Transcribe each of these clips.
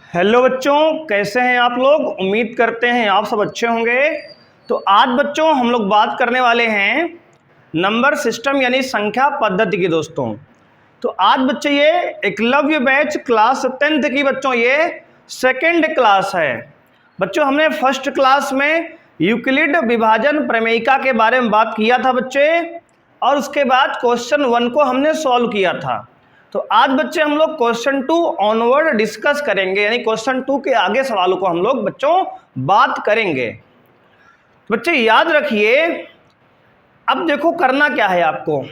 Hello बच्चों, कैसे हैं आप लोग। उम्मीद करते हैं आप सब अच्छे होंगे। तो आज बच्चों हम लोग बात करने वाले हैं नंबर सिस्टम यानी संख्या पद्धति की। दोस्तों तो आज बच्चे ये एकलव्य बैच क्लास 10th की बच्चों ये सेकंड क्लास है। बच्चों हमने फर्स्ट क्लास में यूक्लिड विभाजन प्रमेयिका के बारे में बात किया था बच्चे, और उसके बाद क्वेश्चन 1 को हमने सॉल्व किया था। तो आज बच्चे हम लोग क्वेश्चन 2 ऑनवर्ड डिस्कस करेंगे, यानी क्वेश्चन 2 के आगे सवालों को हम लोग बच्चों बात करेंगे। बच्चे याद रखिए, अब देखो करना क्या है आपको।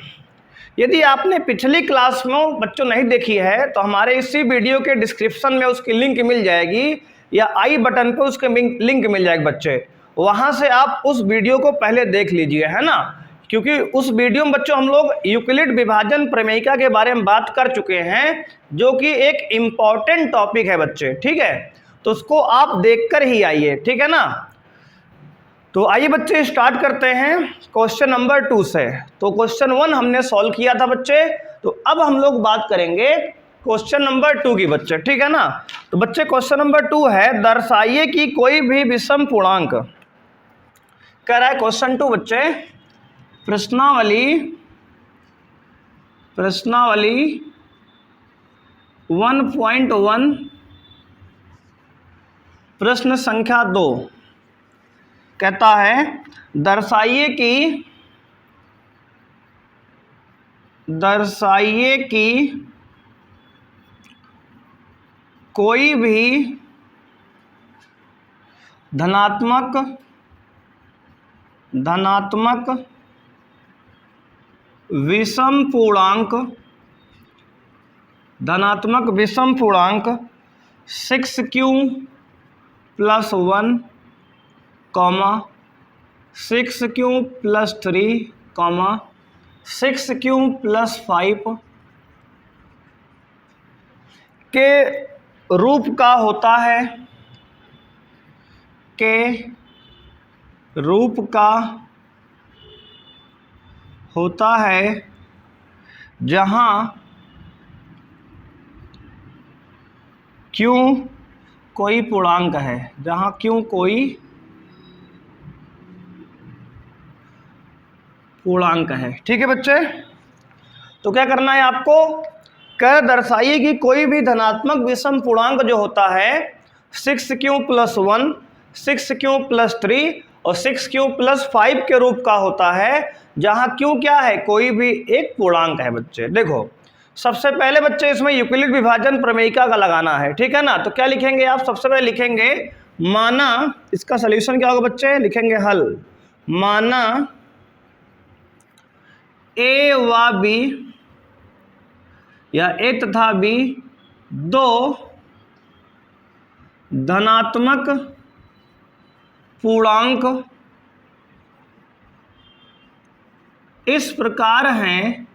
यदि आपने पिछली क्लास में बच्चों नहीं देखी है तो हमारे इसी वीडियो के डिस्क्रिप्शन में उसकी लिंक मिल जाएगी, या आई बटन पे उसके लिंक मिल जाएगी बच्चे। वहां से आप उस वीडियो को पहले देख लीजिए, है ना, क्योंकि उस वीडियो में बच्चों हम लोग यूक्लिड विभाजन प्रमेयिका के बारे में बात कर चुके हैं, जो कि एक इम्पॉर्टेंट टॉपिक है बच्चे। ठीक है, तो उसको आप देखकर ही आइए, ठीक है ना। तो आइए बच्चे स्टार्ट करते हैं क्वेश्चन नंबर 2 से। तो क्वेश्चन 1 हमने सॉल्व किया था बच्चे, तो अब हम लोग बात करेंगे क्वेश्चन नंबर 2 की बच्चे, ठीक है ना। तो बच्चे क्वेश्चन नंबर 2 है, दर्शाइए कि कोई भी विषम पूर्णांक। कह रहा है क्वेश्चन 2 बच्चे, प्रश्नावली 1.1 प्रश्न संख्या 2 कहता है दर्शाइए कि कोई भी धनात्मक विषम पूर्णांक 6q + 1, 6q + 3, 6q + 5 के रूप का होता है जहां q कोई पूर्णांक है, ठीक है बच्चे। तो क्या करना है आपको, कर दर्शाइए कि कोई भी धनात्मक विषम पूर्णांक जो होता है 6q + 1, 6q + 3 और 6q + 5 के रूप का होता है, जहां q क्या है, कोई भी एक पूर्णांक है बच्चे। देखो सबसे पहले बच्चे इसमें यूक्लिड विभाजन प्रमेयिका का लगाना है, ठीक है ना। तो क्या लिखेंगे आप, सबसे पहले लिखेंगे माना, इसका सलूशन क्या होगा बच्चे, लिखेंगे हल, माना ए व बी या ए तथा बी दो धनात्मक पूर्णांक इस प्रकार हैं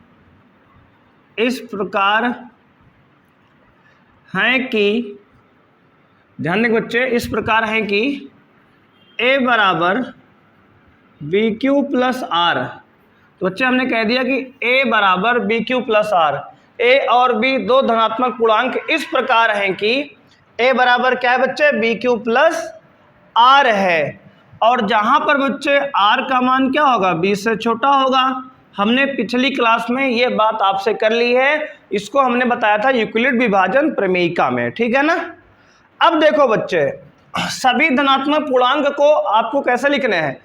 कि, ध्यान दें बच्चे, इस प्रकार हैं कि a बराबर BQ + R। तो बच्चे हमने कह दिया कि a बराबर BQ + R, a और b दो धनात्मक पूर्णांक इस प्रकार हैं कि a बराबर क्या है बच्चे, BQ + R है, और जहां पर बच्चे r का मान क्या होगा, b से छोटा होगा। हमने पिछली क्लास में ये बात आपसे कर ली है, इसको हमने बताया था यूक्लिड विभाजन प्रमेयिका में, ठीक है ना। अब देखो बच्चे, सभी धनात्मक पूर्णांक को आपको कैसे लिखने हैं,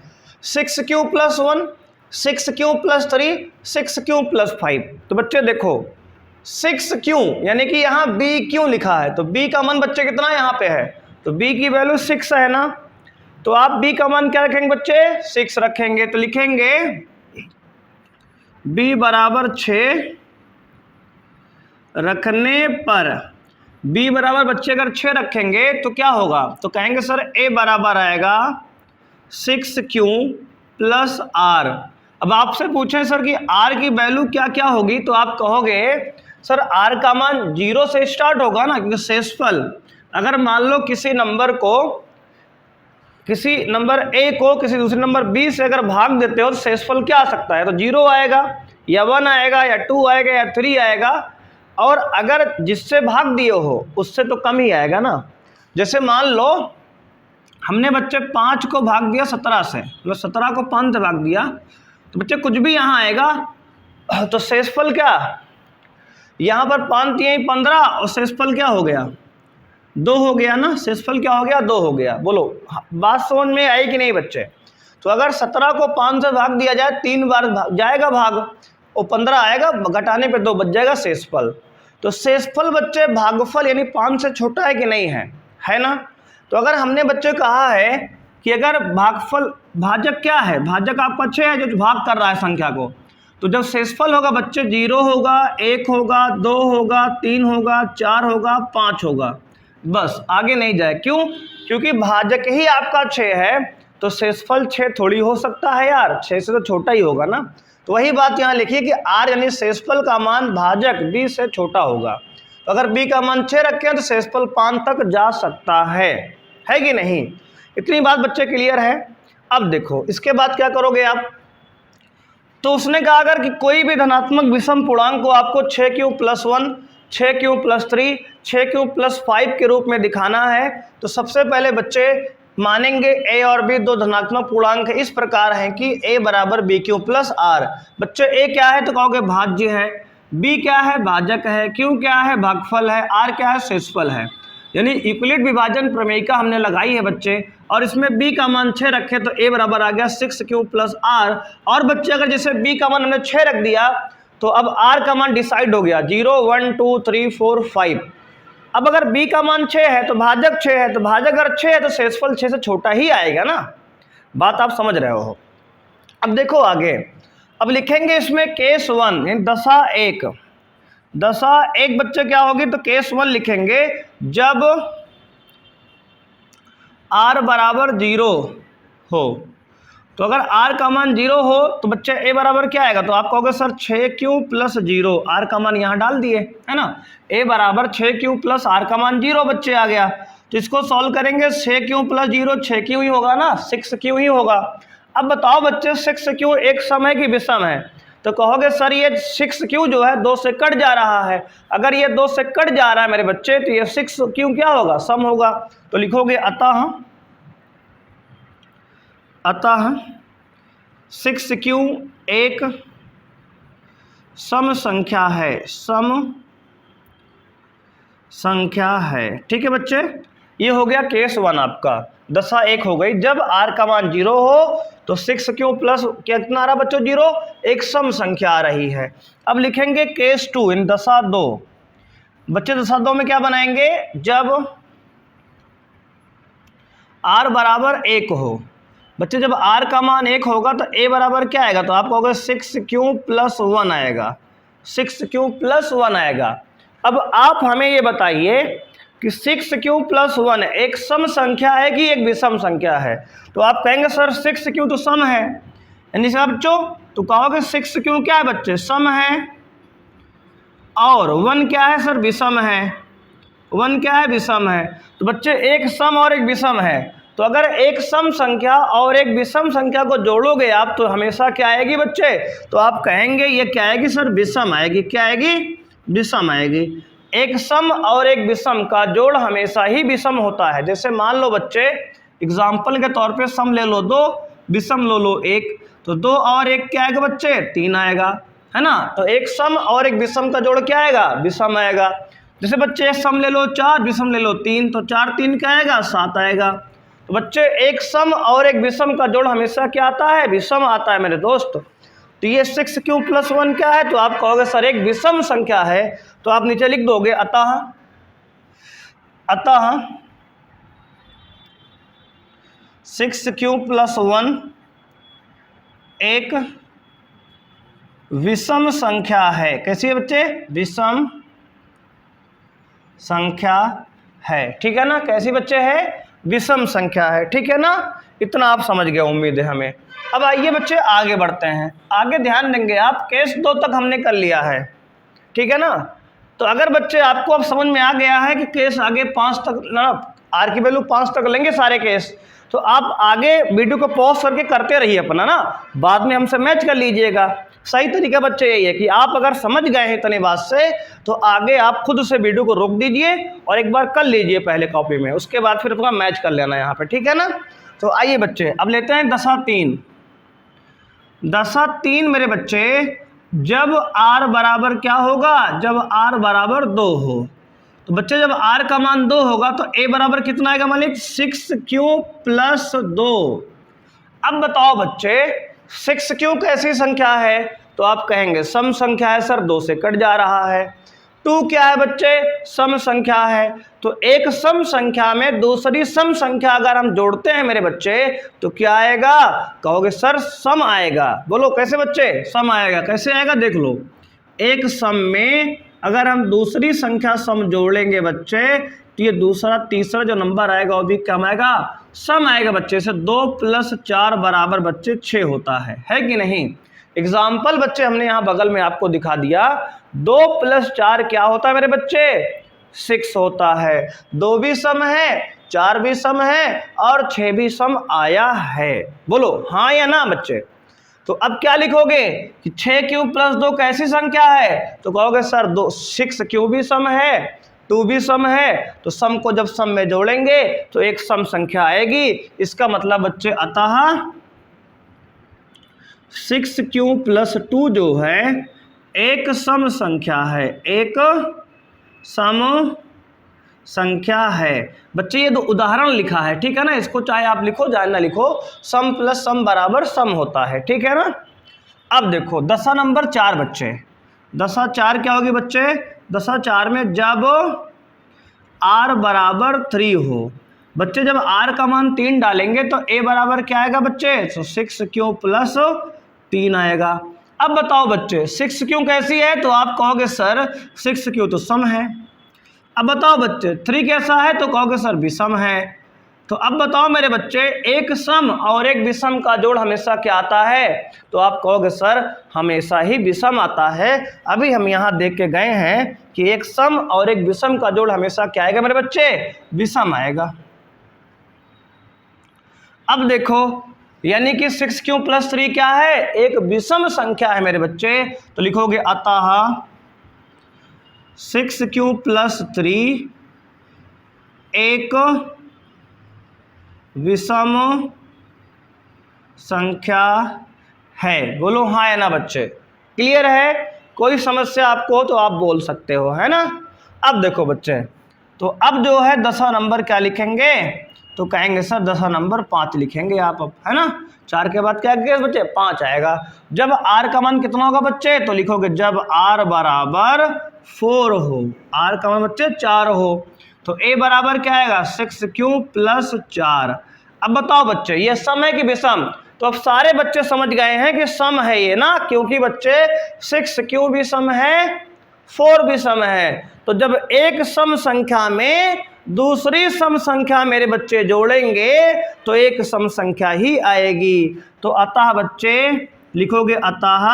6q + 1, 6q + 3, 6q + 5। तो बच्चे देखो 6q यानी कि यहाँ BQ लिखा है, तो b का मान बच्चे कितना यहाँ पे है, तो b की वैल्यू 6 है ना। तो आप b का मान क्या रखेंगे बच्चे, 6 रखेंगे। तो लिखेंगे b बराबर 6 रखने पर, b बराबर बच्चे अगर 6 रखेंगे तो क्या होगा, तो कहेंगे सर a बराबर आएगा 6q + R। अब आपसे पूछें सर कि r की वैल्यू क्या क्या होगी, तो आप कहोगे सर r का मान 0 से स्टार्ट होगा ना, क्योंकि शेषफल, अगर मान लो किसी नंबर a को किसी दूसरे नंबर b से अगर भाग देते हो तो शेषफल क्या आ सकता है, तो 0 आएगा या 1 आएगा या 2 आएगा या 3 आएगा, और अगर जिससे भाग दिए हो उससे तो कम ही आएगा ना। जैसे मान लो हमने बच्चे 5 को भाग दिया 17 से, मतलब 17 को 5 से भाग दिया, तो बच्चे कुछ भी यहाँ आएगा तो शेषफल क्या, यहाँ पर 5 यही 15 और शेषफल क्या हो गया 2 हो गया ना, शेषफल क्या हो गया 2 हो गया। बोलो बात समझ में आई कि नहीं बच्चे। तो अगर 17 को 5 से भाग दिया जाए 3 बार जाएगा भाग, और 15 आएगा, घटाने पे 2 बच जाएगा शेषफल। तो शेषफल बच्चे भागफल यानी 5 से छोटा है कि नहीं है ना। तो अगर हमने बच्चे कहा है कि अगर भागफल, भाजक क्या है, भाजक आपका 6 है जो भाग कर रहा है संख्या को, तो जब शेषफल होगा बच्चे 0 होगा, 1 होगा, 2 होगा, 3 होगा, 4 होगा, 5 होगा, बस आगे नहीं जाए। क्यों? क्योंकि भाजक ही आपका 6 है, तो शेषफल 6 थोड़ी हो सकता है यार, 6 से तो छोटा ही होगा ना। तो वही बात यहाँ लिखिए कि r यानी शेषफल का मान भाजक b से छोटा होगा। तो अगर b का मान 6 रखें तो शेषफल 5 तक जा सकता है कि नहीं। इतनी बात बच्चे क्लियर है। अब देखो इसके बाद क्या करोगे आप, तो उसने कहा अगर कि कोई भी धनात्मक विषम पूर्णांक को आपको 6q+1, 6q+3, 6q+5 के रूप में दिखाना है, तो सबसे पहले बच्चे मानेंगे a और b दो धनात्मक पूर्णांक इस प्रकार हैं कि a बराबर bq+r। बच्चे a क्या है तो कहोगे भाज्य है, b क्या है भाजक है, q क्या है भागफल है, r क्या है शेषफल है। यानी यूक्लिड विभाजन प्रमेयिका हमने लगाई है बच्चे, और इसमें b का मान 6 रखे तो a बराबर आ गया 6q+r। और बच्चे अगर जैसे b का मान हमने 6 रख दिया तो अब r का मान डिसाइड हो गया 0, 1, 2, 3, 4, 5। अब अगर b का मान 6 है तो भाजक 6 है, तो भाजक अगर 6 है तो शेषफल 6 से छोटा ही आएगा ना। बात आप समझ रहे हो। अब देखो आगे, अब लिखेंगे इसमें केस 1 यानी दशा 1। दशा 1 बच्चे क्या होगी तो केस 1 लिखेंगे जब r बराबर 0 हो। तो अगर r का मान 0 हो तो बच्चे a बराबर क्या आएगा, तो आप कहोगे सर 6q+0, r का मान यहाँ डाल दिए है ना, a बराबर 6q+r का मान 0 बच्चे आ गया। तो इसको सॉल्व करेंगे 6q+0 6q ही होगा ना, 6q ही होगा। अब बताओ बच्चे 6q एक सम है कि विषम है, तो कहोगे सर ये 6q जो है 2 से कट जा रहा है। अगर ये 2 से कट जा रहा है मेरे बच्चे तो ये 6q क्या होगा सम होगा। तो लिखोगे अतः 6q एक सम संख्या है, सम संख्या है। ठीक है बच्चे, ये हो गया केस 1 आपका। दशा 1 हो गई जब r का मान 0 हो तो 6q प्लस कितना आ रहा बच्चों 0, एक सम संख्या आ रही है। अब लिखेंगे केस 2 इन दशा 2। बच्चे दशा 2 में क्या बनाएंगे, जब r बराबर 1 हो। बच्चे जब r का मान 1 होगा तो a बराबर क्या आएगा, तो आप कहोगे 6q+1 आएगा, 6q+1 आएगा। अब आप हमें ये बताइए कि 6q+1 एक सम संख्या है कि एक विषम संख्या है। तो आप कहेंगे सर 6q तो सम है, यानी सर बच्चों तो कहोगे 6q क्या है बच्चे सम है, और 1 क्या है सर विषम है, 1 क्या है विषम है। तो बच्चे एक सम और एक विषम है, तो अगर एक सम संख्या और एक विषम संख्या को जोड़ोगे आप तो हमेशा क्या आएगी बच्चे, तो आप कहेंगे ये क्या आएगी सर विषम आएगी। क्या आएगी, विषम आएगी। एक सम और एक विषम का जोड़ हमेशा ही विषम होता है। जैसे मान लो बच्चे एग्जाम्पल के तौर पे सम ले लो 2, विषम लो 1, तो 2 और 1 क्या आएगा बच्चे 3 आएगा है ना। तो एक सम और एक विषम का जोड़ क्या आएगा, विषम आएगा। जैसे बच्चे एक सम ले लो 4, विषम ले लो 3, तो 4 3 क्या आएगा 7 आएगा। तो बच्चे एक सम और एक विषम का जोड़ हमेशा क्या आता है, विषम आता है मेरे दोस्त। तो ये 6q+1 क्या है, तो आप कहोगे सर एक विषम संख्या है, तो आप नीचे लिख दोगे अतः 6q+1 एक विषम संख्या है। कैसी है बच्चे, विषम संख्या है। ठीक है ना, कैसी बच्चे है, विषम संख्या है। ठीक है ना, इतना आप समझ गए उम्मीद है हमें। अब आइए बच्चे आगे बढ़ते हैं। आगे ध्यान देंगे आप, केस 2 तक हमने कर लिया है। ठीक है ना, तो अगर बच्चे आपको अब समझ में आ गया है कि केस आगे 5 तक ना, आर की वैल्यू 5 तक लेंगे सारे केस, तो आप आगे वीडियो को पॉज करके करते रहिए अपना ना, बाद में हमसे मैच कर लीजिएगा। सही तरीका बच्चे यही है कि आप अगर समझ गए हैं इतने बात से तो आगे आप खुद से वीडियो को रोक दीजिए और एक बार कर लीजिए पहले कॉपी में, उसके बाद फिर अपना मैच कर लेना यहाँ पे, ठीक है ना। तो आइए बच्चे अब लेते हैं 10/3। 10/3 मेरे बच्चे जब r बराबर क्या होगा, जब r बराबर 2 हो। तो बच्चे जब r का मान 2 होगा तो a बराबर कितना आएगा मालिक, 6q + 2। अब बताओ बच्चे 6q कैसी संख्या है, तो आप कहेंगे सम संख्या है सर, 2 से कट जा रहा है। 2 क्या है बच्चे, सम संख्या है। तो एक सम संख्या में दूसरी सम संख्या अगर हम जोड़ते हैं मेरे बच्चे तो क्या आएगा, कहोगे सर सम आएगा। बोलो कैसे बच्चे, सम आएगा। कैसे आएगा देख लो, एक सम में अगर हम दूसरी संख्या सम जोड़ेंगे बच्चे तो ये दूसरा तीसरा जो नंबर आएगा वो भी क्या आएगा, सम आएगा बच्चे। से 2 + 4 बराबर बच्चे 6 होता है कि नहीं। एग्जाम्पल बच्चे हमने यहाँ बगल में आपको दिखा दिया। 2 + 4 क्या होता है मेरे बच्चे, 6 होता है। 2 भी सम है, 4 भी सम है और 6 भी सम आया है। बोलो हाँ या ना बच्चे। तो अब क्या लिखोगे कि 6q + 2 कैसी संख्या है, तो कहोगे सर 6q भी सम है, 2 भी सम है। तो सम को जब सम में जोड़ेंगे तो एक सम संख्या आएगी। इसका मतलब बच्चे अतः 6q + 2 जो है एक सम संख्या है, एक सम संख्या है। बच्चे ये 2 उदाहरण लिखा है, ठीक है ना। इसको चाहे आप लिखो चाहे ना लिखो, सम + सम बराबर सम होता है, ठीक है ना। अब देखो 10/4 बच्चे, 10/4 क्या होगी बच्चे, 10/4 में जब r बराबर 3 हो। बच्चे जब r का मान 3 डालेंगे तो a बराबर क्या आएगा बच्चे, तो 6q + 3 आएगा। अब बताओ बच्चे 6q कैसी है, तो आप कहोगे सर 6q तो सम है। अब बताओ बच्चे 3 कैसा है, तो कहोगे सर विषम है। तो अब बताओ मेरे बच्चे एक सम और एक विषम का जोड़ हमेशा क्या आता है, तो आप कहोगे सर हमेशा ही विषम आता है। अभी हम यहाँ देख के गए हैं कि एक सम और एक विषम का जोड़ हमेशा क्या आएगा मेरे बच्चे, विषम आएगा। अब देखो यानी कि 6q + 3 क्या है, एक विषम संख्या है मेरे बच्चे। तो लिखोगे अतः 6q + 3 एक विषम संख्या है। बोलो हाँ या ना बच्चे, क्लियर है। कोई समस्या आपको हो तो आप बोल सकते हो, है ना। अब देखो बच्चे, तो अब जो है 10वां नंबर क्या लिखेंगे, तो कहेंगे सर 10वां नंबर 5 लिखेंगे आप, अब है ना। 4 के बाद क्या आएगा बच्चे, 5 आएगा। जब r का मान कितना होगा बच्चे, तो लिखोगे जब r बराबर 4 हो, r का मान बच्चे 4 हो, तो a बराबर क्या आएगा, 6q + 4। अब बताओ बच्चे ये सम है कि विषम, तो अब सारे बच्चे समझ गए हैं कि सम है ये ना, क्योंकि बच्चे 6q भी सम है, 4 भी सम है। तो जब एक सम संख्या में दूसरी सम संख्या मेरे बच्चे जोड़ेंगे तो एक सम संख्या ही आएगी। तो अतः बच्चे लिखोगे अतः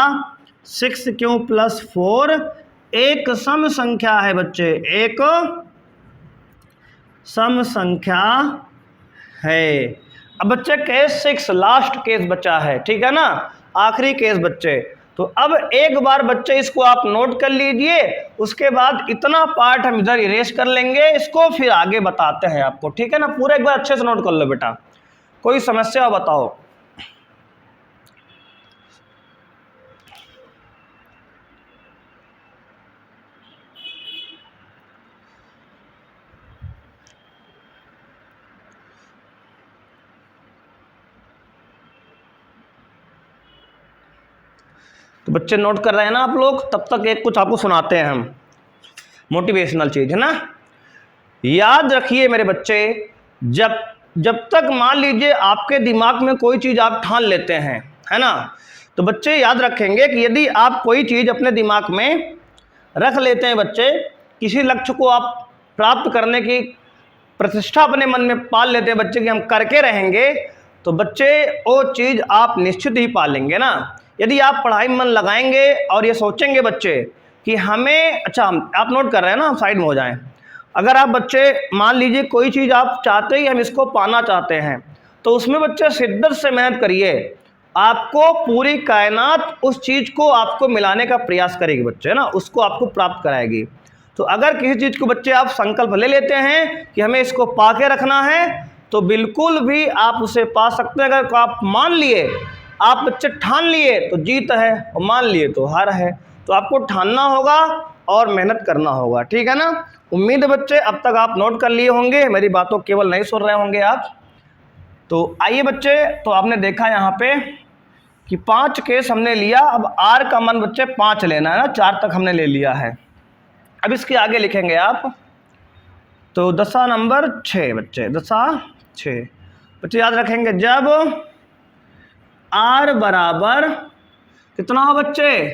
6q + 4 एक सम संख्या है बच्चे, एक सम संख्या है। अब बच्चे केस 6 लास्ट केस बचा है, ठीक है ना, आखिरी केस बच्चे। तो अब एक बार बच्चे इसको आप नोट कर लीजिए, उसके बाद इतना पार्ट हम इधर इरेज कर लेंगे, इसको फिर आगे बताते हैं आपको, ठीक है ना। पूरा एक बार अच्छे से नोट कर लो बेटा, कोई समस्या हो बताओ। तो बच्चे नोट कर रहे हैं ना आप लोग, तब तक एक कुछ आपको सुनाते हैं हम, मोटिवेशनल चीज है ना। याद रखिए मेरे बच्चे, जब तक मान लीजिए आपके दिमाग में कोई चीज़ आप ठान लेते हैं, है ना, तो बच्चे याद रखेंगे कि यदि आप कोई चीज़ अपने दिमाग में रख लेते हैं बच्चे, किसी लक्ष्य को आप प्राप्त करने की प्रतिष्ठा अपने मन में पाल लेते हैं बच्चे कि हम करके रहेंगे, तो बच्चे वो चीज़ आप निश्चित ही पालेंगे ना। यदि आप पढ़ाई में मन लगाएंगे और ये सोचेंगे बच्चे कि हमें, अच्छा आप नोट कर रहे हैं ना, साइड में हो जाएं। अगर आप बच्चे मान लीजिए कोई चीज़ आप चाहते ही हम इसको पाना चाहते हैं, तो उसमें बच्चे शिद्दत से मेहनत करिए, आपको पूरी कायनात उस चीज़ को आपको मिलाने का प्रयास करेगी बच्चे, ना उसको आपको प्राप्त कराएगी। तो अगर किसी चीज़ को बच्चे आप संकल्प ले लेते हैं कि हमें इसको पा के रखना है, तो बिल्कुल भी आप उसे पा सकते हैं। अगर आप मान लिए, आप बच्चे ठान लिए तो जीत है, और मान लिए तो हार है। तो आपको ठानना होगा और मेहनत करना होगा, ठीक है ना। उम्मीद है बच्चे अब तक आप नोट कर लिए होंगे, मेरी बातों केवल नहीं सुन रहे होंगे आप। तो आइए बच्चे, तो आपने देखा यहाँ पे कि 5 केस हमने लिया। अब R का मान बच्चे 5 लेना है ना, 4 तक हमने ले लिया है। अब इसके आगे लिखेंगे आप, तो दशा नंबर 6 बच्चे, दशा 6 बच्चे याद रखेंगे। जब R बराबर कितना हो बच्चे,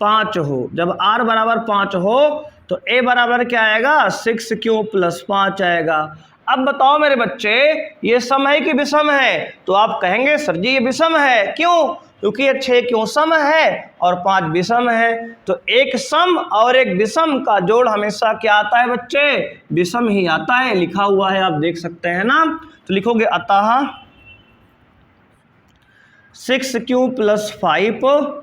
5 हो, जब R बराबर 5 हो तो A बराबर क्या आएगा, 6Q + 5 आएगा। अब बताओ मेरे बच्चे, ये सम है कि विषम है? तो आप कहेंगे सर जी ये विषम है। क्यों? क्योंकि ये 6 क्यों सम है और 5 विषम है। तो एक सम और एक विषम का जोड़ हमेशा क्या आता है बच्चे, विषम ही आता है। लिखा हुआ है, आप देख सकते हैं ना। तो लिखोगे अतः 6Q + 5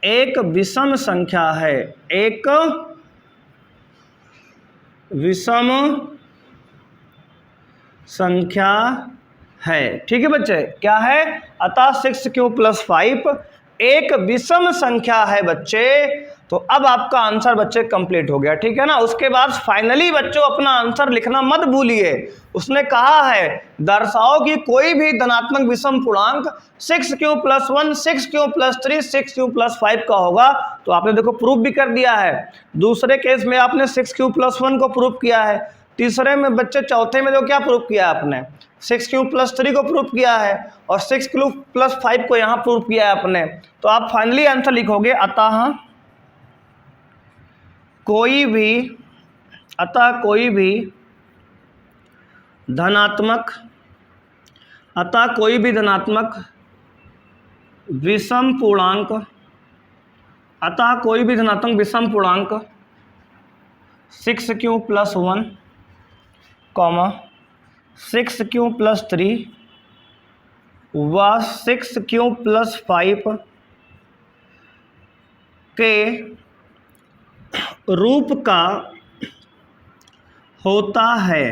एक विषम संख्या है, एक विषम संख्या है। ठीक है बच्चे, क्या है? अतः 6Q + 5 एक विषम संख्या है बच्चे। तो अब आपका आंसर बच्चे कंप्लीट हो गया, ठीक है ना। उसके बाद फाइनली बच्चों अपना आंसर लिखना मत भूलिए। उसने कहा है दर्शाओ कि कोई भी धनात्मक विषम पूर्णांक 6Q + 1, 6Q + 3, 6Q + 5 का होगा। तो आपने देखो प्रूफ भी कर दिया है। दूसरे केस में आपने 6Q + 1 को प्रूफ किया है। तीसरे में बच्चे, चौथे में जो क्या प्रूफ किया आपने, 6Q + 3 को प्रूफ किया है, और 6Q + 5 को यहाँ प्रूफ किया है आपने। तो आप फाइनली आंसर लिखोगे अतः कोई भी धनात्मक विषम पूर्णांक, अतः कोई भी धनात्मक विषम पूर्णांक 6Q + 1, 6Q + 3 व 6Q + 5 के रूप का होता है।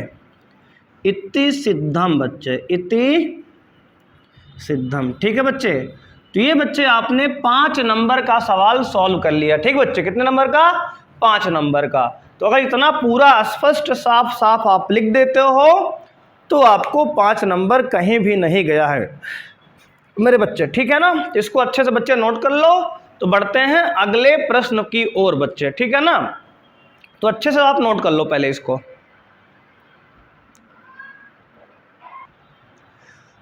इति सिद्धम बच्चे, इति सिद्धम। ठीक है बच्चे, तो ये बच्चे आपने 5 नंबर का सवाल सॉल्व कर लिया। ठीक बच्चे, कितने नंबर का? 5 नंबर का। तो अगर इतना पूरा स्पष्ट साफ साफ आप लिख देते हो तो आपको 5 नंबर कहीं भी नहीं गया है मेरे बच्चे, ठीक है ना। इसको अच्छे से बच्चे नोट कर लो। तो बढ़ते हैं अगले प्रश्न की ओर बच्चे, ठीक है ना। तो अच्छे से आप नोट कर लो पहले इसको।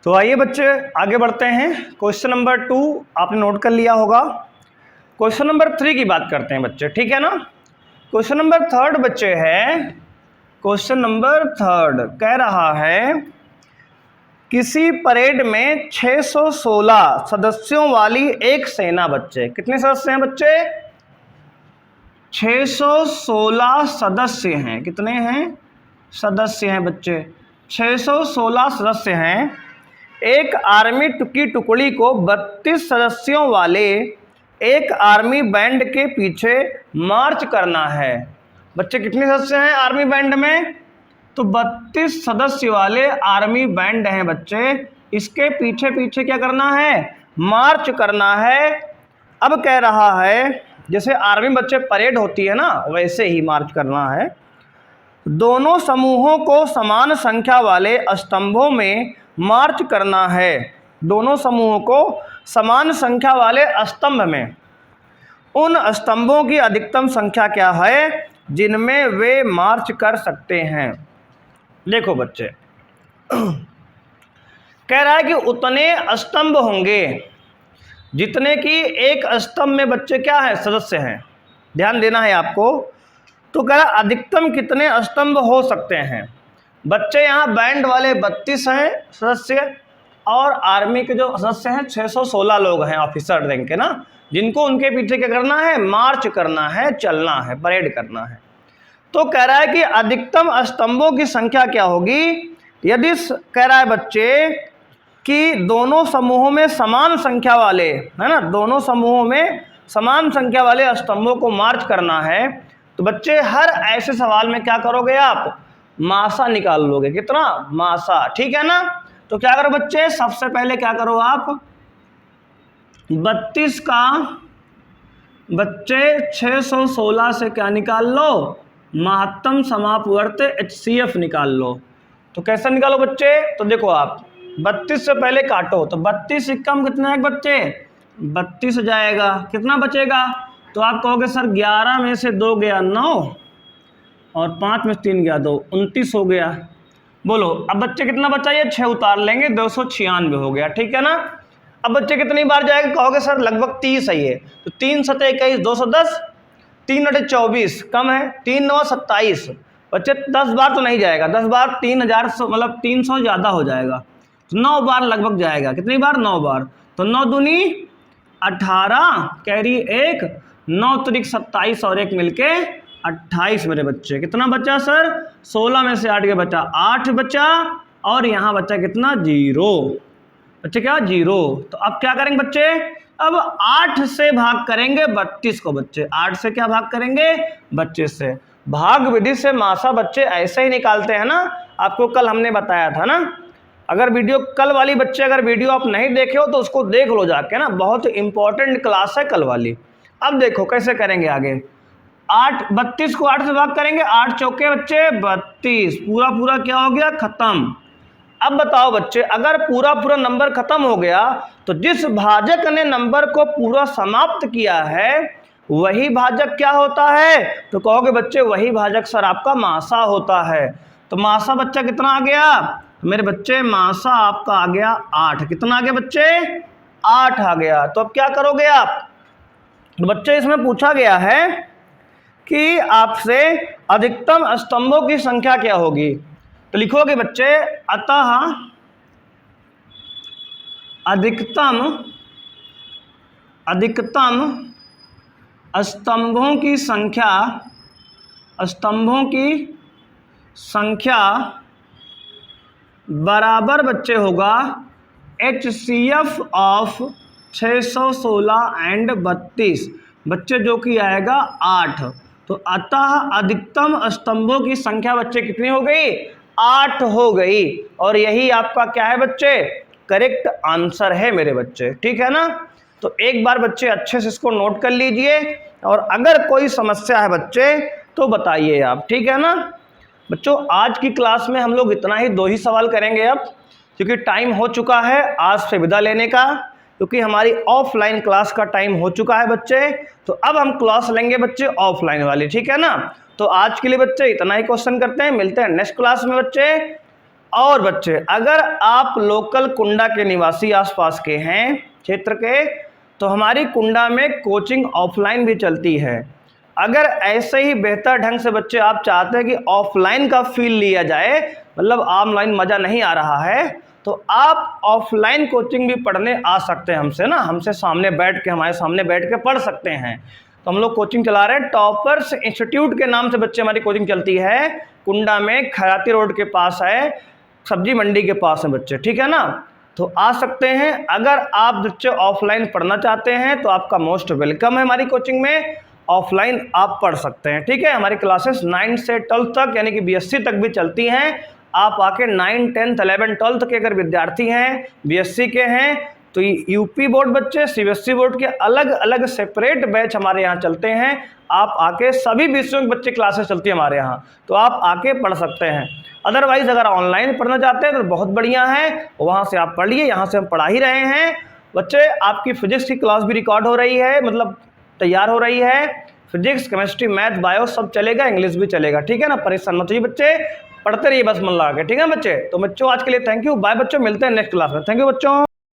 तो आइए बच्चे आगे बढ़ते हैं। क्वेश्चन नंबर 2 आपने नोट कर लिया होगा। क्वेश्चन नंबर 3 की बात करते हैं बच्चे, ठीक है ना। क्वेश्चन नंबर 3 बच्चे है, क्वेश्चन नंबर 3 कह रहा है किसी परेड में 616 सदस्यों वाली एक सेना बच्चे, कितने सदस्य हैं बच्चे? 616 सदस्य हैं। कितने हैं? सदस्य हैं बच्चे, 616 सदस्य हैं। एक आर्मी की टुकड़ी को 32 सदस्यों वाले एक आर्मी बैंड के पीछे मार्च करना है। बच्चे कितने सदस्य हैं आर्मी बैंड में? तो 32 सदस्य वाले आर्मी बैंड हैं बच्चे। इसके पीछे पीछे क्या करना है? मार्च करना है। अब कह रहा है जैसे आर्मी बच्चे परेड होती है ना, वैसे ही मार्च करना है। दोनों समूहों को समान संख्या वाले स्तंभों में मार्च करना है। दोनों समूहों को समान संख्या वाले स्तंभ में। उन स्तंभों की अधिकतम संख्या क्या है जिनमें वे मार्च कर सकते हैं? देखो बच्चे, कह रहा है कि उतने स्तंभ होंगे जितने कि एक स्तंभ में बच्चे क्या है? सदस्य हैं। ध्यान देना है आपको। तो कह रहा अधिकतम कितने स्तंभ हो सकते हैं बच्चे? यहाँ बैंड वाले 32 हैं सदस्य, और आर्मी के जो सदस्य हैं 616 लोग हैं ऑफिसर रैंक के ना, जिनको उनके पीछे क्या करना है? मार्च करना है, चलना है, परेड करना है। तो कह रहा है कि अधिकतम स्तंभों की संख्या क्या होगी? यदि कह रहा है बच्चे कि दोनों समूहों में समान संख्या वाले, है ना, दोनों समूहों में समान संख्या वाले स्तंभों को मार्च करना है, तो बच्चे हर ऐसे सवाल में क्या करोगे आप, मासा निकाल लोगे। कितना, मासा, ठीक है ना। तो क्या करो बच्चे, सबसे पहले क्या करो आप, 32 का बच्चे 616 से क्या निकाल लो, महत्तम समापवर्त HCF निकाल लो। तो कैसे निकालो बच्चे, तो देखो आप 32 से पहले काटो, तो 32 कम कितना है बच्चे, 32 जाएगा, कितना बचेगा, तो आप कहोगे सर 11 में से 2 गया 9 और 5 में से 3 गया 2, 29 हो गया। बोलो अब बच्चे कितना बचा, ये 6 उतार लेंगे, 296 हो गया, ठीक है ना। अब बच्चे कितनी बार जाएगा, कहोगे सर लगभग 30 सही है, तो 3 7 21 210, 3 8 24 कम है, 3 9 27, बच्चे 10 बार तो नहीं जाएगा, 10 बार 3000 मतलब 300 ज़्यादा हो जाएगा, तो 9 बार लगभग जाएगा, कितनी बार, 9 बार, तो 9 दूनी 18, कैरी 1, 9 त्रिक 27 और 1 मिलके 28 मेरे बच्चे। कितना बचा सर, 16 में से 8 के बचा 8 बचा, और यहाँ बचा कितना, 0 बच्चे, क्या 0। तो अब क्या करेंगे बच्चे, अब 8 से भाग करेंगे 32 को बच्चे, 8 से क्या भाग करेंगे, 32 से। भाग विधि से मासा बच्चे ऐसे ही निकालते हैं ना, आपको कल हमने बताया था ना। अगर वीडियो कल वाली बच्चे, अगर वीडियो आप नहीं देखे हो तो उसको देख लो जाके ना, बहुत इंपॉर्टेंट क्लास है कल वाली। अब देखो कैसे करेंगे आगे, 32 को 8 से भाग करेंगे, 8 चौके बच्चे 32, पूरा पूरा क्या हो गया, खत्म। अब बताओ बच्चे, अगर पूरा पूरा नंबर खत्म हो गया तो जिस भाजक ने नंबर को पूरा समाप्त किया है वही भाजक क्या होता है, तो कहोगे बच्चे वही भाजक सर आपका मासा होता है। तो मासा बच्चा कितना आ गया, तो मेरे बच्चे मासा आपका आ गया 8, कितना आ गया बच्चे, 8 आ गया। तो अब क्या करोगे आप, तो बच्चे इसमें पूछा गया है कि आपसे अधिकतम स्तंभों की संख्या क्या होगी, तो लिखोगे बच्चे अतः अधिकतम स्तंभों की संख्या बराबर बच्चे होगा HCF ऑफ 616 एंड 32 बच्चे, जो कि आएगा 8। तो अतः अधिकतम स्तंभों की संख्या बच्चे कितनी हो गई, 8 हो गई, और यही आपका क्या है बच्चे, करेक्ट आंसर है मेरे बच्चे, ठीक है ना। तो एक बार बच्चे अच्छे से इसको नोट कर लीजिए, और अगर कोई समस्या है बच्चे तो बताइए आप, ठीक है ना। बच्चों आज की क्लास में हम लोग इतना ही, 2 ही सवाल करेंगे अब, क्योंकि टाइम हो चुका है आज से विदा लेने का, क्योंकि हमारी ऑफलाइन क्लास का टाइम हो चुका है बच्चे। तो अब हम क्लास लेंगे बच्चे ऑफलाइन वाली, ठीक है ना। तो आज के लिए बच्चे इतना ही क्वेश्चन करते हैं, मिलते हैं नेक्स्ट क्लास में बच्चे। और बच्चे अगर आप लोकल कुंडा के निवासी आसपास के हैं क्षेत्र के, तो हमारी कुंडा में कोचिंग ऑफलाइन भी चलती है। अगर ऐसे ही बेहतर ढंग से बच्चे आप चाहते हैं कि ऑफलाइन का फील लिया जाए, मतलब ऑनलाइन मज़ा नहीं आ रहा है, तो आप ऑफलाइन कोचिंग भी पढ़ने आ सकते हैं हमसे ना, हमसे सामने बैठ के, हमारे सामने बैठ के पढ़ सकते हैं। तो हम लोग कोचिंग चला रहे हैं, टॉपर्स इंस्टीट्यूट के नाम से बच्चे हमारी कोचिंग चलती है, कुंडा में खैराती रोड के पास है, सब्जी मंडी के पास है बच्चे, ठीक है ना। तो आ सकते हैं। अगर आप बच्चे ऑफलाइन पढ़ना चाहते हैं तो आपका मोस्ट वेलकम है हमारी कोचिंग में, ऑफलाइन आप पढ़ सकते हैं, ठीक है। हमारी क्लासेस 9 से 12 तक यानी कि BSc तक भी चलती हैं। आप आके 9, 10, 11, 12 के अगर विद्यार्थी हैं, BSc के हैं, तो यूपी बोर्ड बच्चे, CBSE बोर्ड के अलग अलग सेपरेट बैच हमारे यहाँ चलते हैं। आप आके सभी विषयों के बच्चे क्लासेस चलती है हमारे यहाँ, तो आप आके पढ़ सकते हैं। अदरवाइज अगर ऑनलाइन पढ़ना चाहते हैं तो बहुत बढ़िया है, वहाँ से आप पढ़िए, यहाँ से हम पढ़ा ही रहे हैं बच्चे। आपकी फिजिक्स की क्लास भी रिकॉर्ड हो रही है, मतलब तैयार हो रही है। फिजिक्स, केमिस्ट्री, मैथ, बायो सब चलेगा, इंग्लिश भी चलेगा, ठीक है ना। परेशान मत होइए बच्चे, पढ़ते रहिए बस मन लगा के, ठीक है बच्चे। तो बच्चों आज के लिए थैंक यू, बाय बच्चों, मिलते हैं नेक्स्ट क्लास में। थैंक यू बच्चों।